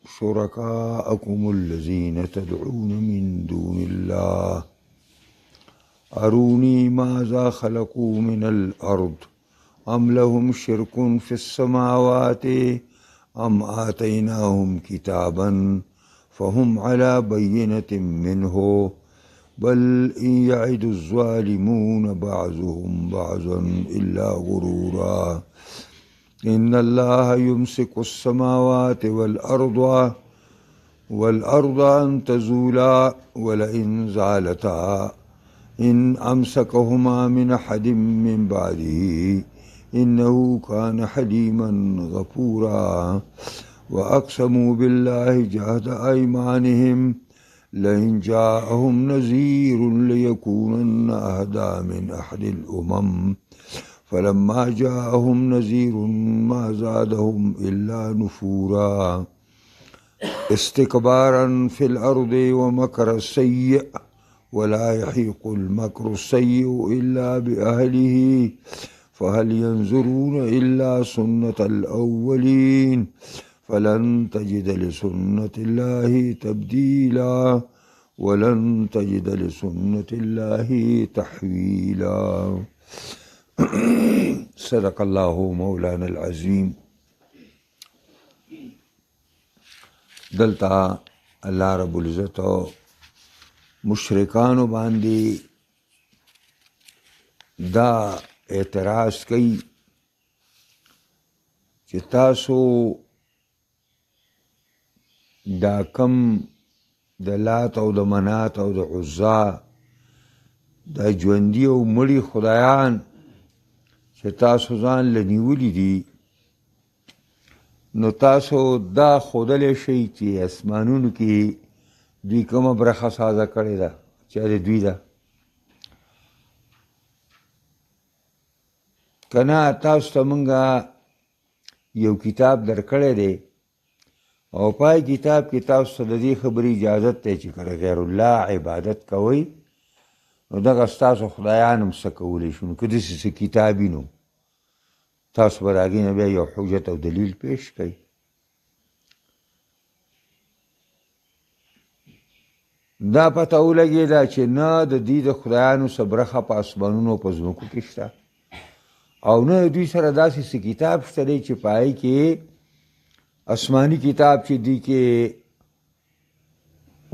شركاءكم الذين تدعون من دون الله أروني ماذا خلقوا من الأرض أم لهم شرك في السماوات أم آتيناهم كتابا فهم على بينة منه بل إن يعد الظالمون بعضهم بعضا إلا غرورا إن الله يمسك السماوات والأرض أن تزولا ولئن زالتا إن أمسكهما من أحد من بعده إنه كان حليما غفورا وأقسموا بالله جهد أيمانهم لئن جاءهم نذير ليكونن أهدى من أحد الأمم فلما جاءهم نذير ما زادهم إلا نفورا استكبارا في الأرض ومكر السيء ولا يحيق المكر السيء إلا بأهله فهل ينظرون إلا سنة الأولين فلن تجد لسنة الله تبديلا ولن تجد لسنة الله تحويلا صدق الله مولانا العظيم. دلتا الله رب العزت مشرکانو باندې دا اعتراض کوي چې تاسو دا کم د لات او د منات او د عزا دا ژوندي او مړي خدایان چې تاسو ځان له نیولي دي نو تاسو دا ښودلی شئ چې اسمانونو کې دوی کومه برخه سازه کړې ده چې د دوی ده که نه تاسو ته مونږ یو کتاب درکړی دی او پای کتاب کې تاسو ته د دې خبرې اجازت دی چې که غیر الله عبادت کوئ نو دغه ستاسو خدایان هم څه کولی شو نو که داسې څه کتاب وي نو تاسو به د هغې نه بیا یو حجت او دلیل پیش کوئ. دا پته ولګېده چې نه د دې د خدایانو څه برخه په اسمانونو او په ځمکو کې شته او نه دوی سره داسې څه کتاب شته دی چې په هغې کې آسماني کتاب چې دی کې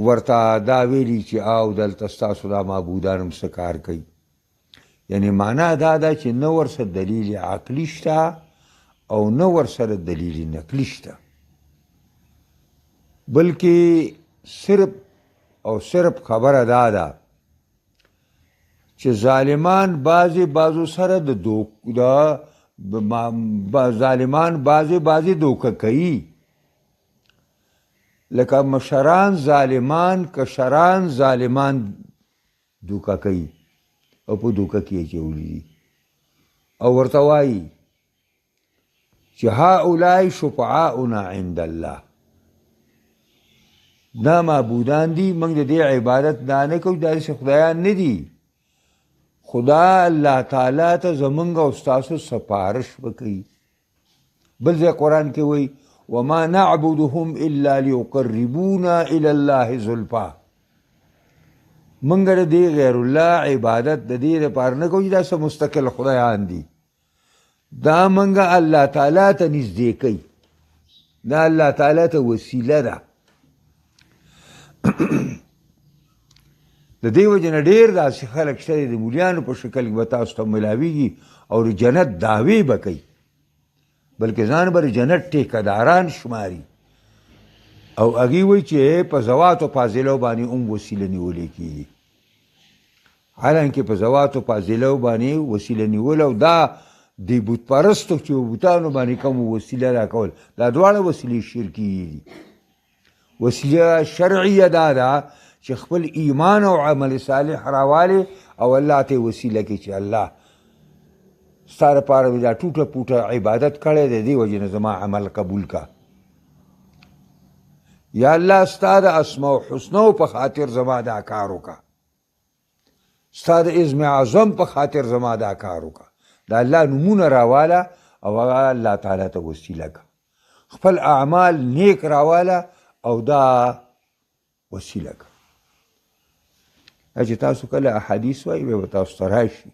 ورته دا ویلي چې او دلته ستاسو دا معبودان هم څه کار کوي. یعنې معنا دا ده چې نه ورسره دلیل عقلي شته او نه ورسره دلیل نقلي شته بلکې صرف او صرف خبره دا ده چې ظالمان بعضو سره ظالمان بعضې دوکه کوي لکه مشران ظالمان کشران ظالمان دوکه کوي او په دوکه کې یې اچولی دي او ورته وایي چې هؤلاء شفعاؤنا عند الله دا معبودان دي موږ د دې عبادت دا نه کوو داسې خدایان نه دي خدا الله تعالی ته زمونږ او ستاسو سپارش وکوي. بل ځای قرآن کې وایي وما نعبدهم الا ليقربونا الى الله زلفا موږ د دې غیر الله عبادت د دې لپاره نه کوو چې دا څه مستقل خدایان دي دا موږ الله تعالی ته نږدې کوي دا الله تعالی ته وسیله ده. د دې وجې نه ډېر داسې خلک شته د مولیانو په شکل کې به تاسو ته ملاویږي او د جنت دعوې به کوي بلکې ځان به د جنت ټیکهداران شماري او هغې وایي چې په ذواتو فاضلو باندې هم وسیله نیولی کېږي حالانکې په ذواتو فاضلو باندې وسیله نیول او دا د بت پرستو چې بوتانو باندې کوم وسیله راکول دا دواړه وسیلې شرکي دي. وسیله شرعیه دا ده چې خپل ایمان او عمل صالح راوالی او الله ته وسیله کې چې الله ستا دپاره مې دا ټوټه پوټه عبادت کړی دی دې وجې نه زما عمل قبول کا یا الله ستا د اسماء حسنو په خاطر زما دا کار وکړه ستا د اسم اعظم په خاطر زما دا کار وکړه دا الله نومونه راواله او هغه الله تعالی ته وسیله که خپل اعمال نیک راواله او دا وسیله که چې تاسو کله احادیث وایي بیا به تاسو ته راشي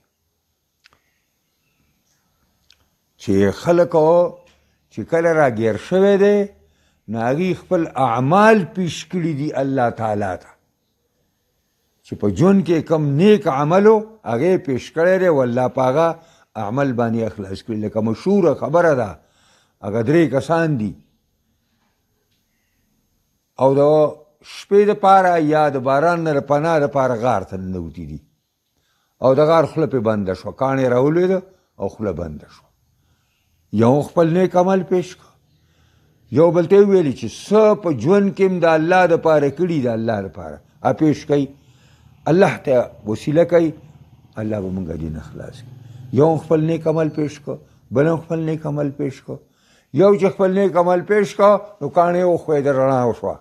چې خلکو چې کله راګیر شوی دی نو هغوی خپل اعمال پیش کړي دي الله تعالی ته چې په ژوند کې کم نیک عملو هغې پیش کړی دی والله په هغه عمل باندې اخلاص کړي لکه مشهوره خبره ده هغه 3 کسان دي او د شپې دپاره یا د باران نه د پناه دپاره غار ته ننوتي دي او د غار خوله پې بنده شوه کاڼې راولوېده او خوله بنده شوه یو خپل نیک عمل پیش کړ یو بل ته یې ویلي چې څه په ژوند کې هم د الله دپاره کړي د الله دپاره پیش کوي الله ته وسیله کوي الله به موږ دین خلاص کړي یو خپل نیک عمل پیش کړ بل هم خپل نیک عمل پیش کړ یو چې خپل نیک عمل پیش کړ نو کاڼې وښوېده رڼا وشوه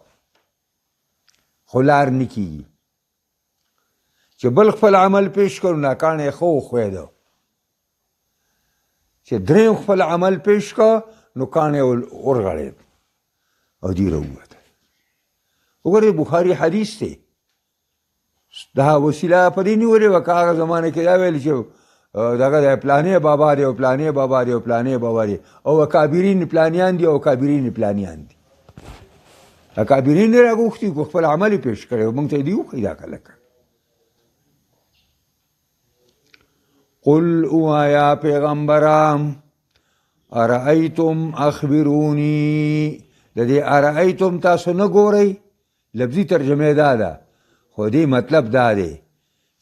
خو لار نه کېږي چې بل خپل عمل پیش کړ نو کاڼې ښه وښوېده چې درېم خپل عمل پیش کړ نو کاڼې ورغړېد او دوی راووتل وګورئ بخاري حدیث دی دا وسیله په دې نیولې وه که هغه زمانه کې دا ویل چې دغه دی پلانې بابا دی او پلانې بابا دی او پلانې بابا دی او اکابرین پلانیان دي او اکابرین پلانیان دي اکابرین یې راغوښتي خو خپل عمل یې پیش کړی موږ ته یې دي وښایي دا کله قل اوایا پیغمبرام ارأیتم اخبرونی د دې ارأیتم تاسو نه ګورئ لفظي ترجمه دا ده خو دې مطلب دا دی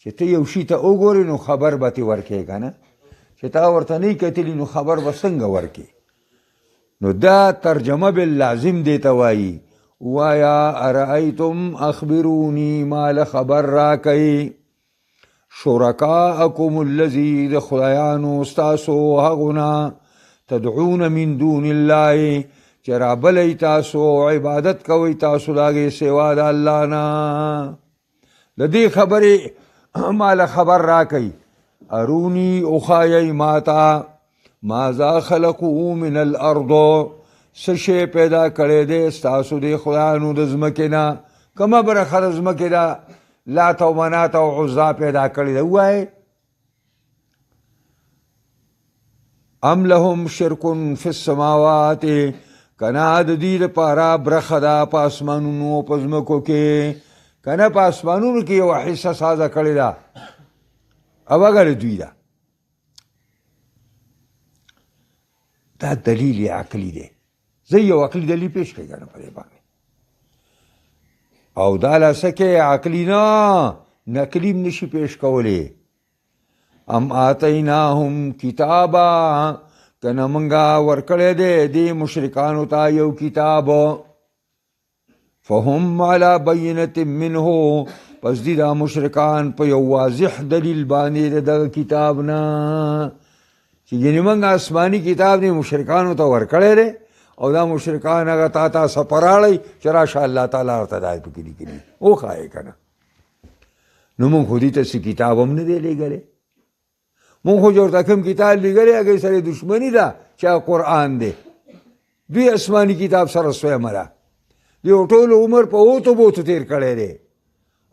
چې ته یو شي ته وګورې نو خبر به ترې ورکې که نه چې تا ورته نه کتلي نو خبر به څنګه ورکې نو دا ترجمه باللازم دی ته وایي وایا ارأیتم اخبرونی مال خبر راکئ شرکاءکم الذی د خدایانو ستاسو هغونه تدعون من دون الله چې رابلی تاسو عبادت کوئ تاسو د هغې سوا د الله نه د دې خبرې مال خبر راکئ ارونی اخایئ ماتا ماذا خلقو من الارض څه شی پیدا کړی دی ستاسو د خدایانو د ځمکې نه کومه برخه د ځمکې ده لات او منات او عزا پیدا کړی ده ووایئ ام لهم شرک فی السماوات کنا د دې دپاره برخه ده په اسمانونو او په ځمکو کې کنه په اسمانونو کې یوه حصه سازه کړې ده او هغه د دوی ده دا دلیل عقلي دی زه یو عقلي دلیل پیش کړی کنه په دې باندې او دا لاسه کې عقلي نه نقلي هم نشي پیش کولی ام آتیناهم کتابا کنه منګه ورکړی دی دې مشرکانو ته یو کتاب فهم على بینة منه پس دی دا مشرکان په یو واضح دلیل باندې د دغه کتاب نه چې یعنې موږ آسماني کتاب دی مشرکانو ته ورکړی دی او دا مشرکان هغه تا ته سپراړی چې راشه الله تعالی ورته دا پکې لیکلي وښایې که نه نو موږ خو دې ته څه کتاب هم نه دی لیږلی موږ خو چې ورته کوم کتاب لیږلی هغې سره دشمني ده چې قرآن دی دوی آسماني کتاب سره سویمه ده دیو ټول عمر په اوتو بوتو تیر کړی دی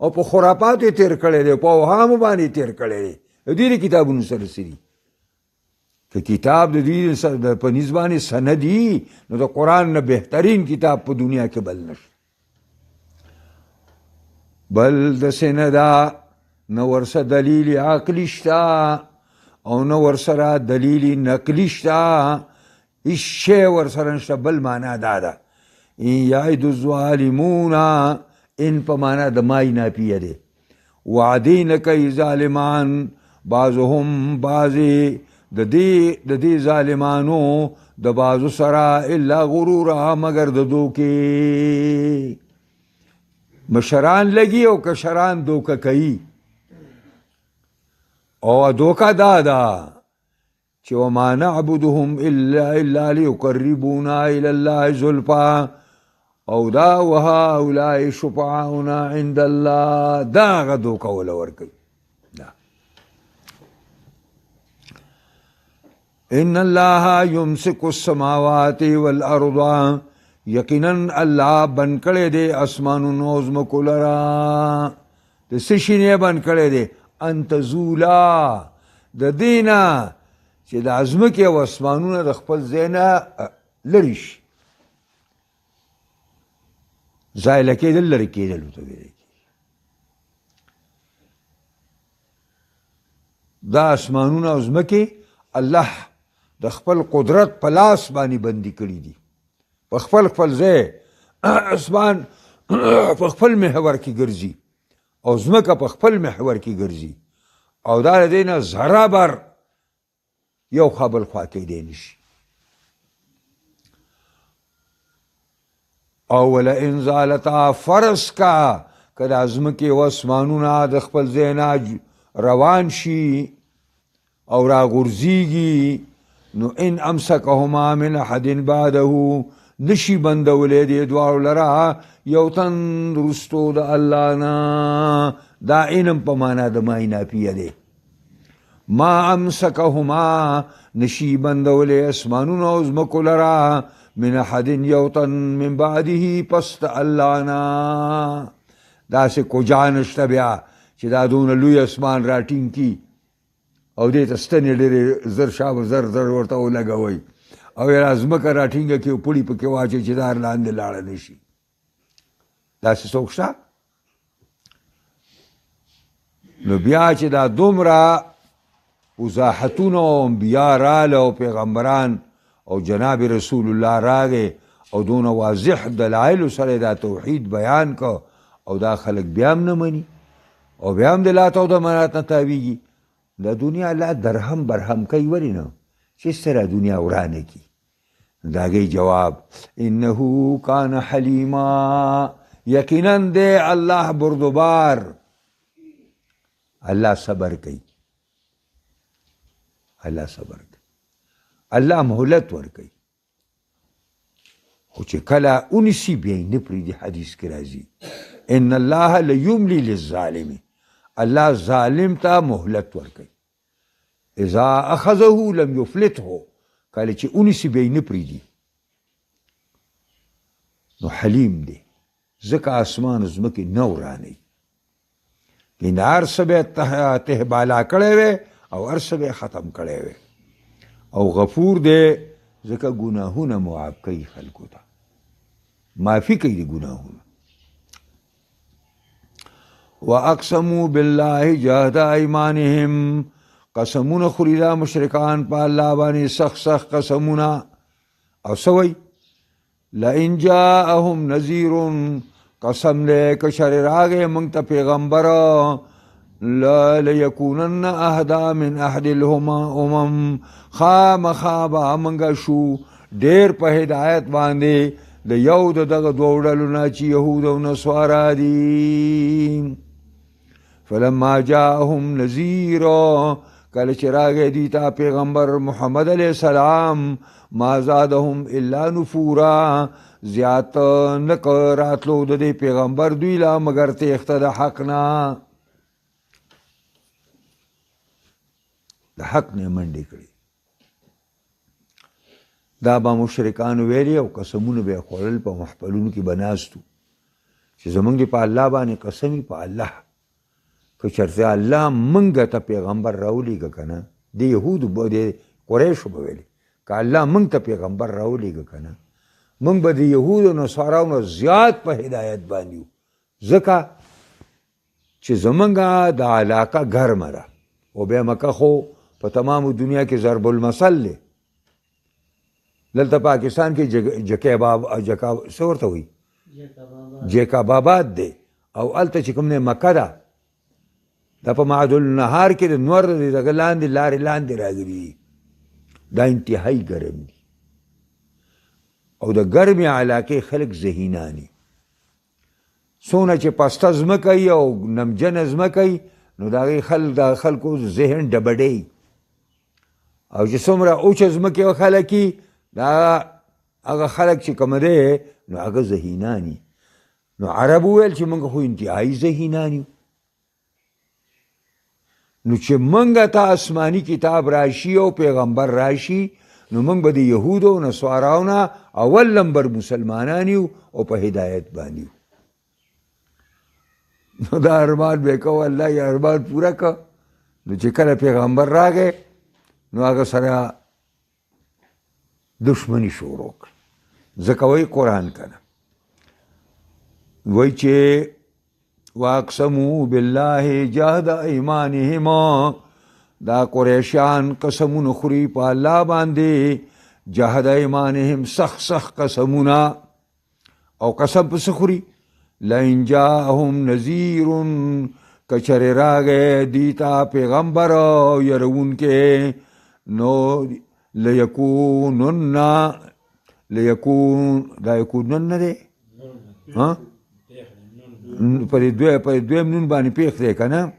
او په خرافاتو تیر کړی دی په اوهامو باندې تیر کړی دی دوی د کتابونو سره څه دي که کتاب د دوی په نیز باندې سندي نو د قرآن نه بهترین کتاب په دنیا کې بل نشته بل داسې نه ده نه ورسره دلیل عقلي شته او نه ورسره دلیل نقلي شته هېڅ شی ورسره نشته بل معنا دا ده ان یعد الظالمون ان په معنا د مای نافیه دی وعدې نه کوي ظالمان بعضهم بعضې د دې ظالمانو د بعضو سره الا غروره مگر د دوکې مشران لګي او کشران دوکه کوي او دوکه دا ده چې وما نعبدهم الا لیقربونا الی الله زلفا او دا وهؤلاء شفعاؤنا عند الله دا هغه دوکه وله ورکوي ان الله يمسك السماوات والارض یقینا الله بند کړی دی اسمانونو او ځمکو لره د څه شي نه بند کړی دی ان تزولا د دې نه چې د ځمکې او اسمانونه د خپل ځای نه لرې شي زایله کېدل لرې کېدل ورته ویلی دا اسمانونه او ځمکې الله د خپل قدرت په لاس باندې بندي کړي دي په خپل خپل ځای اسمان په خپل محور کې ګرځي او ځمکه په خپل محور کې ګرځي او دا د دې نه ذره بر یو خوا بل خوا کېدی نشي او ولئن زالتا فرض کا که د ځمکې او اسمانونه د خپل ځای نه روان شي او راغورځېږي نو ان امسکهما من احد بعده نشي بندولی دې دواړو لره یو تن رستو د الله نه دا علم په معنا د ماینافیه دی ما امسکهما نشي بندولی اسمانونو او ځمکو لره من احد یو تن من بعده پس د الله نه داسې کوجا نشته بیا چې دا دونه لوی اسمان راټینګ کي او دې ته ستنې ډېرې زر شابه زر زر ورته ولګوئ او یا ځمکه راټینګه کړي او پړي پکې واچوي چې دا لاندې لاړه نه شي داسې څوک شته نو بیا چې دا دومره وضاحتونه او انبیا راله او پیغمبران او جناب رسول الله راغې او دونه واضح دلایلو سره دا توحید بیان کو او دا خلک بیا هم نه مني او بیا هم د لات او د منات نه تاویږي دا دنیا الله درهم برهم کوي ولې نه چې سره دنیا ورانه کی داغی جواب انه کان حلیما یقینا دے اللہ بردبار اللہ صبر کوي الله صبر کوي الله مهلت ور کوي خو چې کله اونیسی بیا یې نه پرېږدي حدیث کې راځي ان الله لیملی للظالم الله ظالم ته مهلت ور کوي اذا اخذه لم یفلته کله چې اونیسی بیا یې نه پرېږدي نو حلیم دی ځکه اسمان ځمکې نه ورانوي یعنې هر څه به ته بالا کړی وی او هر څه به ختم کړی وی او غفور دی ځکه ګناهونه معاف کوي خلکو ته معافي کوي د ګناهونه واقسموا بالله جهد ایمانهم قسمونه خوري دا مشرکان په الله باندې سخت سخت قسمونه او څه وایي لئن جاءهم نذیر قسم دے که شر راغے منگتا پیغمبر لیکونن اهدا من احد الامم خام خوابا منگا شو دیر په هدایت باندې د یو د دغه دوه ډلونه چې یهود او نصارا دي فلما جاءهم نذیر کله چې راغی دوی ته پیغمبر محمد علیه السلام ما زادهم الا نفورا زیات نک راتلو د دې پیغمبر دوی لا مگر تیښته د حق نه د حق نه منډې کړي دا به مشرکانو ویلي او قسمونه به یې خوړل په محفلونو کې به ناستو چې زمونږ دې په الله باندې قسمي په الله که چېرته الله موږ ته پیغمبر راولېږه که نه د یهودو به د قریشو به ویلي که الله موږ ته پیغمبر راولېږه که نه موږ به د یهودو نصاراو نه زیات په هدایت باندې یو ځکه چې زمونږ د علاقه ګرمه ده او بیا مکه خو په تمامو دنیا کې ضرب المثل دی دلته پاکستان کې څه ورته وایي جیکاب آباد دی او هلته چې کوم دی مکه ده دا په معد النهار کې د نور د دغه لاندې لارې لاندې راغلي دا انتهایی ګرم دي او د ګرمې علاقې خلک ذهیناني څونه چې پسته ځمکه وي او نمجنه ځمکه وي نو د هغې د خلکو ذهن ډبډی او چې څومره اوچه ځمکې خلک وي دا هغه خلک چې کوم دی نو هغه ذهیناني نو عرب وویل چې موږ خو انتهایی ذهینان یو نو چې موږ ته آسماني کتاب راشي او پیغمبر راشي نو موږ به د یهودو او نصاراو نه اول نمبر مسلمانان یو او په هدایت باندې یو. نو دا ارمان به کوه الله یې ارمان پوره که. نو چې کله پیغمبر راغی نو هغه سره دشمني شروع کړه. ځکه وایي قرآن کنه وایي چې واقسموا بالله جهد ایمانهما، دا قریشیان قسمونه خوري په الله باندې، جهد ایمانهم سخت قسمونه، او قسم پس خوري لئن جاءهم نذیر کچر راغې دیتا پیغمبر يرون کې نو لیکونن دا یکونن دی پر دویم نون باندې پیښ دی که نه،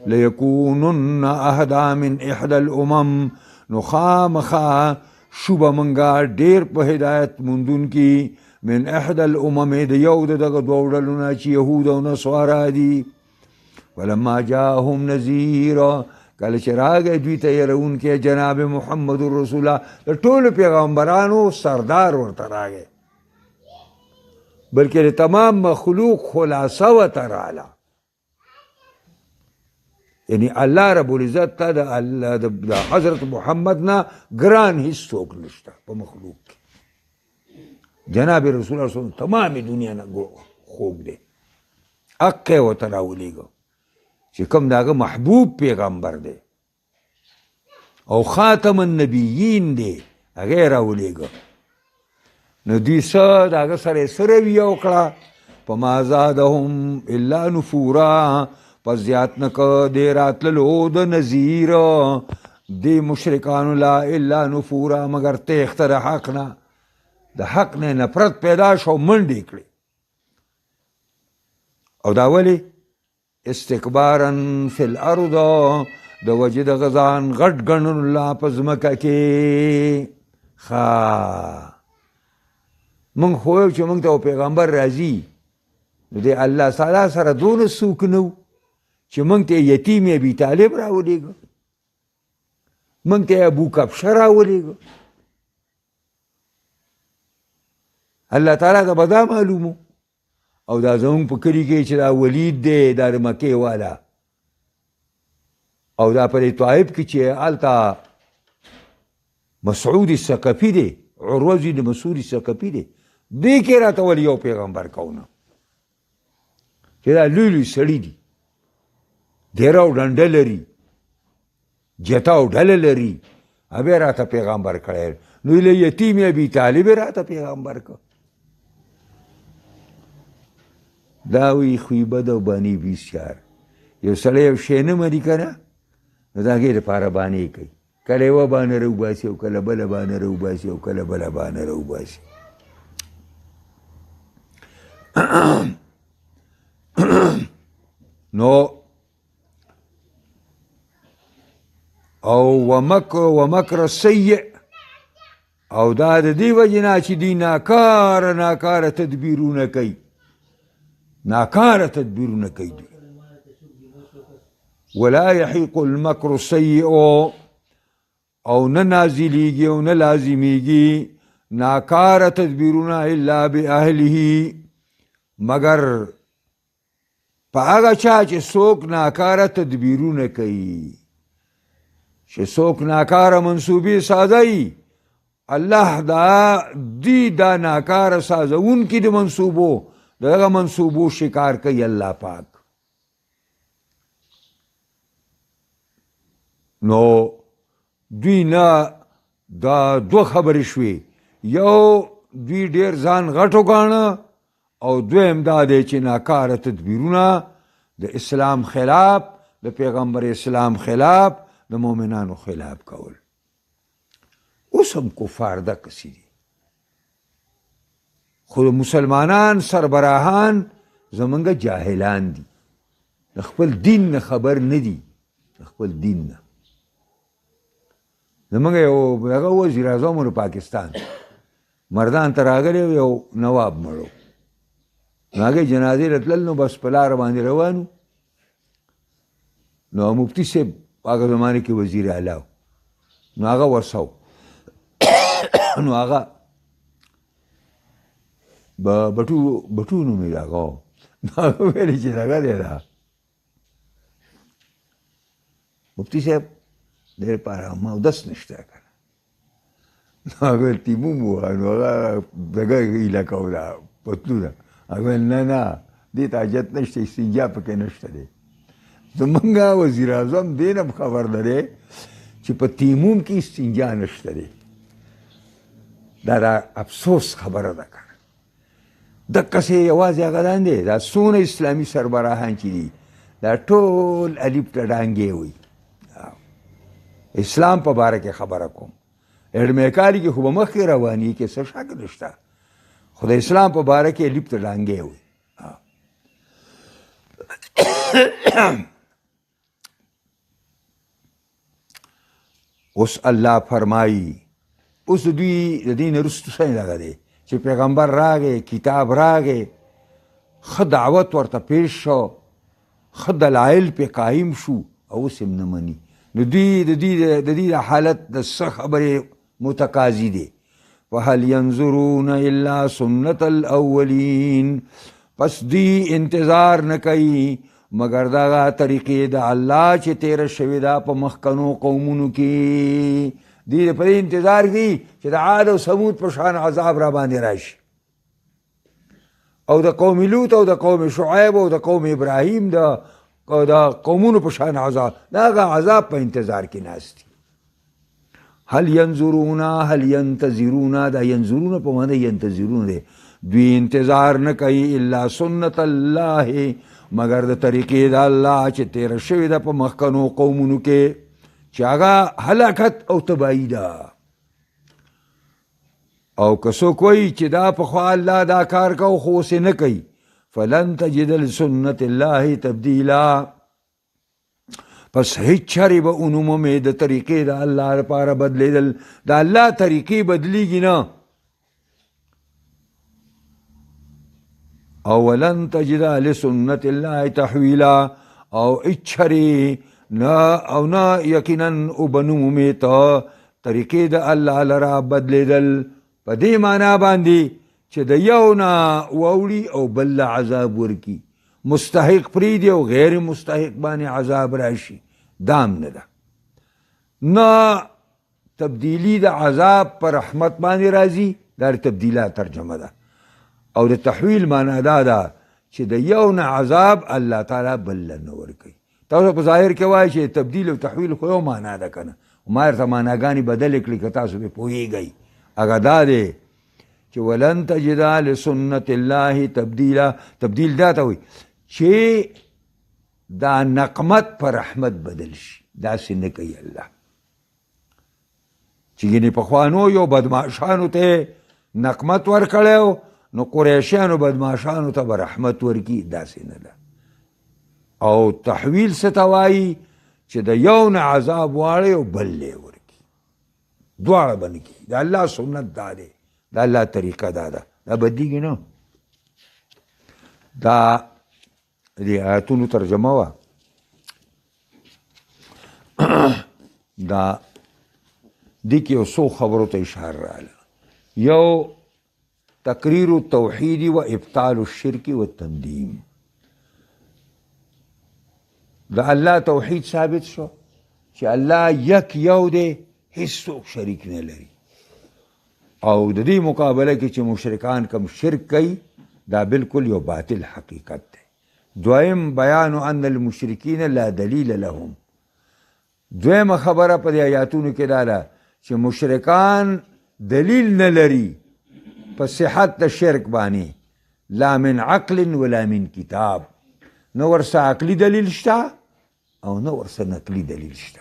لیکونن اهدا من احدى الامم، نو خامخا شوبه منګه ډېر په هدایت موندون کې من احدى الامم د یو دغه دوه ډلو نه چې یهود او نصارا دي. ولما جاءهم نذیر، کله چې راغی دوی ته یرونکی جناب محمد رسول الله، د ټولو پیغمبرانو سردار ورته راغی، بلکې د تمام مخلوق خلاصه ورته راغله. یعنی الله رب العزت ته د حضرت محمد نه ګران هیڅ څوک نشته په مخلوق کې. جناب رسول الله صلی الله علیه وسلم تمام دنیا نه خوږ دی، حق یې ورته راولېږه چې کوم د هغه محبوب پیغمبر دی او خاتم النبیین دی، هغه یې راولېږه. نو دوی څه د هغه سره یې څه رویه وکړه؟ فما زادهم الا نفورا، پس زیات نه که دی راتللو د نذیر دی مشرکانو لا الا نفورا، مگر تیښته د حق نه، د حق نه نفرت پیدا شو، منډې کړې. او دا ولې؟ استکبارا فی الارض، د وجې د غزان غټ ګڼلو الله په ځمکه کې. موږ خو یو چې موږ ته پیغمبر راځي نو دی الله تعالی سره دونه څوک نه و چې موږ ته یتیم ابي طالب راولېږه، موږ ته ابو کبشه راولېږه. الله تعالی ته به دا معلومو. او دا زمونږ په کلي کې چې دا ولید دی دا د مکې والا، او دا په دې طایف کې چې هلته مسعود الثقفي دی، عروه زوی د مسعود الثقفي دی، دې کې راته ولې یو پیغمبر کونه چې دا لوی لوی سړي دي، دیره او ډنډه لري، جتا او ډله لري، هغه راته پیغمبر کړی. نو له یتیم ابي طالب راته پیغمبر کړ. دا وی خوی بد او بانی بیسیار. یو سړی یو شی نه مري که نه، نو د هغې دپاره بانې کوي، کله یوه بانه راوباسي او کله بله بانه راوباسي او کله بله بانه راوباسي. نو او ومکر سیء، او دا د دې وجې نه چې دوی ناکاره تدبیرونه کوي، ناکاره تدبیرونه کوي دوی. ولا يحيق المكر السيء، او نه نازلیږي او نه لازمیږي ناکاره تدبیرونه الا باهله، مگر په هغه چا چې څوک ناکاره تدبیرونه کوي. چې څوک ناکاره منصوبې سازوي، الله دا ناکاره سازونکي د منصوبو دغه منصوبو شکار کوي الله پاک. نو دوی نه دا دوه خبرې شوې، یو دوی ډېر ځان غټ وګاڼه، او دویم دا دی چې ناکاره تدبیرونه د اسلام خلاف، د پیغمبر اسلام خلاف، د مؤمنانو خلاف کول. اوس هم کفار دقسې دي، خو مسلمانان سربراهان زمونږ جاهلان دي، د خپل دین نه خبر نه دي، د خپل دین نه. زمونږ یو هغه وزیر اعظم د پاکستان مردان ته راغلی یو نواب مړو، نو هغې جنازې ته تلل، نو بس په لاره باندې روانو، نو مفتي صاحب هغه زمانه کې وزیر اعلی نو هغه ورسو، نو هغه بټو نوم یې هغه و. هغه ویلې چې دغه دی دا مفتي صاحب دې لپاره اودس نشته که نه. هغه ویل تیموم و نو هغه دغه هیله کوله پتلونه. هغه ویل نه دې ته حاجت نشته استنجا پکې نشته دی. زمونږ وزیر اعظم دې نه خبر نه دی چې په تیموم کې استنجا نشته دی. دا افسوس خبره ده که دقسې یوازې هغه لاندې دا څونه اسلامي سربراهان چې دي دا ټول الف ته ډانګې وي. اسلام په باره کې خبره کوم. اډمیکاري کې خو به مخکې رواني کې څه شک نشته خو د اسلام په باره کې الف ته ډانګې وي. اوس الله فرمایي اوس دوی د دې نه وروسته څه دغه دی چې پیغمبر راغی کتاب راغی ښه دعوت ورته پیش شو ښه دلایل پې قایم شو او اوس هم نه مني. نو دوی د دې د حالت د څه خبرې متقاضي دی. فهل ینظرون الا سنت الاولین پس دوی انتظار نه کوي مگر دغه طریقې د الله چې تیره شوې ده په مخکنو قومونو کې. دوی په دې انتظار دي چې د عاد او ثمود په شان عذاب را باندې راشي او د قوم لوط او د قوم شعیب او د قوم ابراهیم د قومونو په شان عذاب دغه عذاب په انتظار کې ناست دي. هل ینظرون هل ینتظرون دا ینظرون په معنی ینتظرون دی. دوی انتظار نه کوي الا سنت الله مگر د طریقې د الله چې تیره شوې ده په مخکنو قومونو کې چې هغه هلاکت او تباهي ده. او که څوک وایي چې دا پخوا الله دا کار کو خو اوس یې نه کوي فلن تجد لسنت الله تبدیلا پس هیڅ چرې به ونومومې د طریقې د الله لپاره بدلېدل. د الله طریقې بدلیږي نه. او ولن تجد لسنت الله تحویلا او هیڅ چرې نه او نه یقینا وبنومومې ته طریقې د الله لره بدلېدل په دې معنا باندې چې د یو نه واوړي او بل عذاب ورکي مستحق پرېږدي او غیر مستحق باندې عذاب راشي. دام نه ده. نه تبدیلی د عذاب پر رحمت باندې راځي دا تبدیلات ترجمه ده. او د تحویل معنا دا ده چې د یو نه عذاب الله تعالی بل نه ورکوي. تاسو په ظاهر کې وایي چې تبدیل او تحویل خو یو معنا ده که نه. ما درته معناګانې بدلې کړي که تاسو پرې پوهېږئ. هغه دا دی چې ولن تجد لسنت الله تبدیلا. تبدیل دا ته وایي چې دا نقمت پر رحمت بدل شي. داسې نه کوي الله چې ګینې پخوانو یو بدماشانو ته نقمت ورکړی نو قریشیانو بدماشانو ته به رحمت ورکي. داسې نه ده. او تحویل څه ته وایي چې د یو نه عذاب واړی او بل یې ورکي. دواړه به نه کي. د الله سنت دا دی. د الله طریقه دا ده. دا بدلیږي نه. دا د آیاتونو ترجمه وه. دا دې کې یو څو خبرو ته اشاره راغله. یو تقریر التوحید و ابطال الشرک و التندیم. دا الله توحید ثابت شو چې الله یک یو دی هیڅوک شریک نه لري. او د دې مقابله کې چې مشرکان کم شرک کوي دا بالکل یو باطل حقیقت دی. دویم بیان ان المشرکین لا دلیل لهم. دویمه خبره په دې آیاتونو کې دا ده چې مشرکان دلیل نه لري په صحت د شرک باندې لا من عقل ولا من کتاب. نو ورسه عقلی دلیل شته او نو ورسه نقلی دلیل شته.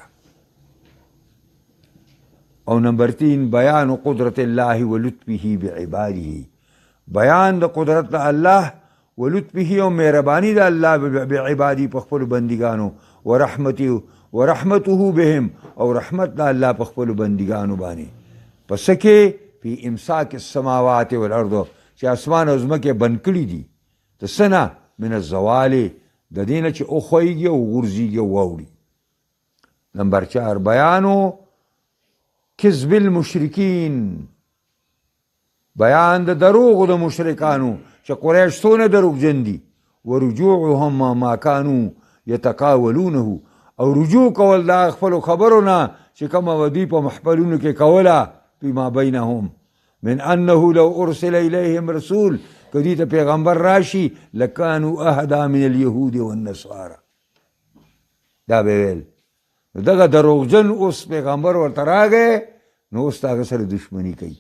او نمبر 3 بیان قدرت الله و لطفه بعباده. بیان د قدرت الله و لطفه او مهربانی د الله بعباده په خپل بندګانو و رحمته بهم او رحمت د الله په خپل بندګانو باندې. پس کې فی امساک السماوات والارض چې اسمان او ځمکې بند کړي دي د څه نه من الزوال د دې نه چې وښویږي او وغورځېږي او واوړي. نمبر 4 بیانو کذب المشرکین بیان د دروغو د مشرکانو چې قریش څونه دروغجن دي. ورجوعهم ما كانوا يتقاولونه، او رجوع کول دا خپلو خبرو نه چې کومه ودي په محفلونو کې کوله فيما بينهم من انه لو ارسل اليهم رسول، که دې ته پیغمبر راشي لکانوا اهدى من اليهود والنصارى. دا به ویل دغه دروغجن اوس پیغمبر ورته راغی نو اوس هغه سره دشمني کوي.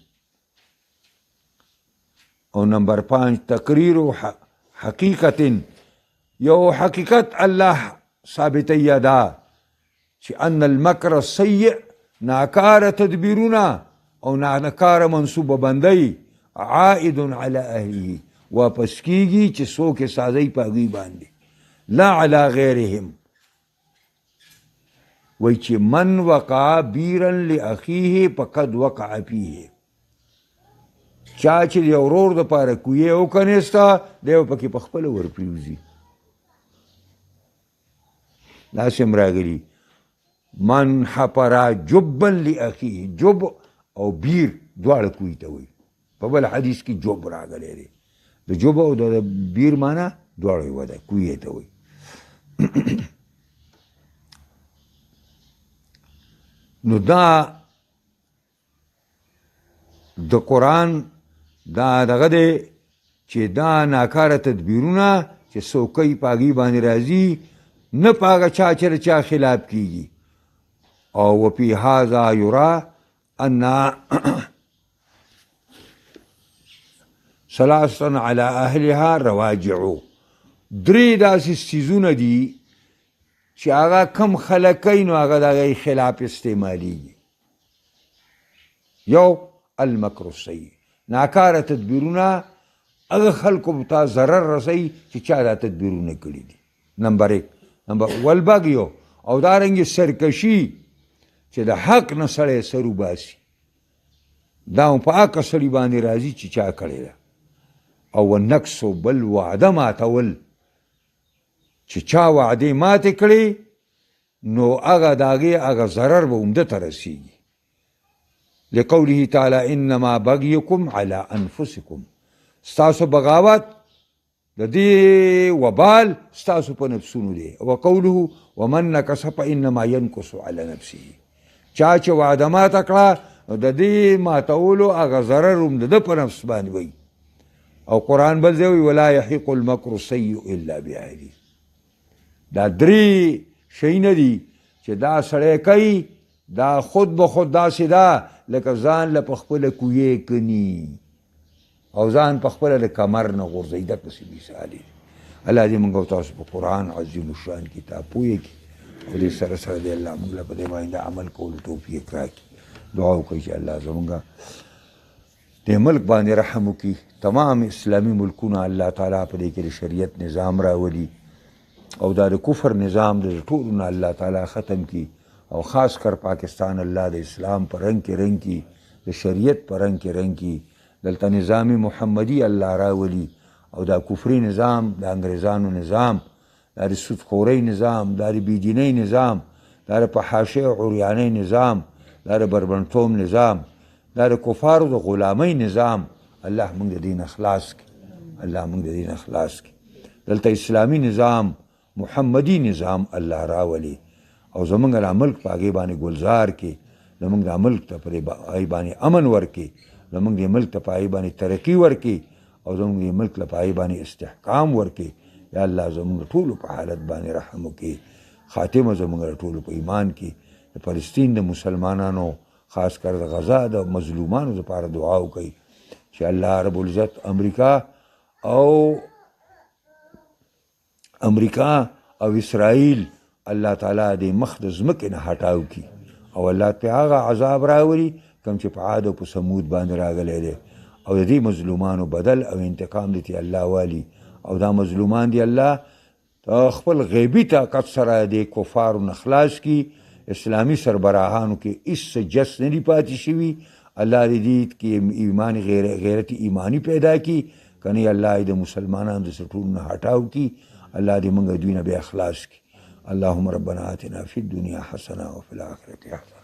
او نمبر 5 تقریر حقیقت، یو حقیقت الله ثابتوي دا چې ان المکر السیء، ناکاره تدبیرونه او ناکاره منصوبه بندۍ عائد علی اهله، واپس کیږي چې څوک یې سازی په هغوی باندې، لا علی غیرهم. وی چې من وقع بیرا لاخیه فقد وقع فیه، چا چې د ورور دپاره کویې وکنیسته دی به پکې پخپله ورپرېوځي. داسې هم راغلي من حفر جبا لاخیه، جب او بیر دواړه کوی ته وایي. په بل حدیث کې جب راغلی دی، د جب او د بیر معنا دواړه یوه ده، کوی ته وایي. نو دا د قرآن دا دغه دی چې دا ناکاره تدبیرونه چې څوک کوي په هغې باندې راځي، نه په هغه چا چې د چا خلاف کیږي. او وفي هذا یرا ان ثلاثا على اهلها رواجع، درې داسې څیزونه دي چې هغه کم خلک کوي نو هغه د هغې خلاف استعمالیږي. یو المکر السیء، ناکاره تدبیرونه هغه خلکو ته ضرر رسوي چې چا دا تدبیرونه کړي دي. نمبر 1. نمبر والبغیو، او دارنګې سرکشي چې د حق نه سړی سر وباسي، دا هم په هغه سړي باندې راځي چې چا کړې ده. او نقص بل وعده ماتول، چې چا وعدې ماتې کړې نو هغه د هغې هغه ضرر به عمده ته رسېږي. لقوله تعالی انما بغیکم علی انفسکم، ستاسو بغاوت د دې وبال ستاسو په نفسونو دی. وقوله ومن نکث فانما ینکث علی نفسه، چا چې وعده ماته کړه د دې ماتولو هغه ضرر هم د ده په نفس باندې وي. او قرآن بل ځای وایي ولا یحیق المکر السیء الا باهله. دا درې شیونه دي چې دا سړی کوي، دا خود به خود داسې ده لکه ځان له په خپله کویې کني او ځان په خپله د کمر نه غورځوي. دقسې مثال دی. الله دې موږ او تاسو په قرآن عظیم الشان کتاب پوهې کړي او دې سره سره دې الله موږ له په دې باندې عمل کولو توفیق راکړي. دعا وکړئ چې الله زموږ دې ملک باندې رحم وکړي. تمام اسلامي ملکونه الله تعالی په دې کې د شریعت نظام راولي او دا د کفر نظام د ټولو نه الله تعالی ختم کړي، او خاص کر پاکستان الله د اسلام په رنګ کې رنګ کړي، د شریعت په رنګ کې رنګ کړي. دلته نظام محمدي الله راولي او دا کفري نظام، د انګریزانو نظام، دا د سودخورۍ نظام، دا د بېدینۍ نظام، دا د فحاشۍ او عریانۍ نظام، دا د بربنډتوب نظام، دا د کفارو د غلامۍ نظام، الله موږ د دین خلاص کړي. الله موږ د دین خلاص کړي. دلته اسلامي نظام، محمدي نظام الله راولي او زمونږ د ملک په هغې باندې ګلزار کړي، زمونږ د ملک ته په هغې باندې امن ورکړي، زمونږ د ملک ته په هغې باندې ترقي ورکړي او زمونږ د ملک له په هغې باندې استحکام ورکړي. یا الله زمونږ ټولو په حالت باندې رحم وکړي. خاتمه زمونږ د ټولو په ایمان کې د فلسطین د مسلمانانو خاص کر د غزا د مظلومانو لپاره دعا وکړي چې الله رب العزت امریکا او اسرائیل الله تعالی د مخ د ځمکې نه هټاو کړي او الله پې هغه عذاب راولي کوم چې په عاد او په ثمود باندې راغلی دی، او د دې مظلومانو بدل او انتقام دې الله والي. او دا مظلومان دی الله خپل غیبي طاقت سره د کفارو نه خلاص کړي. اسلامي سربراهانو کې هېڅ جس نه دي پاتې شوي. الله دې کې ایمان غیرت ایمانی پیدا کړي، کنه الله دې مسلمانانو د ټولو نه هټاو کړي. الله دې موږ دوی نه بیا خلاص کړي. اللهم ربنا آتنا فی الدنیا حسنه وفي الآخرة حسنه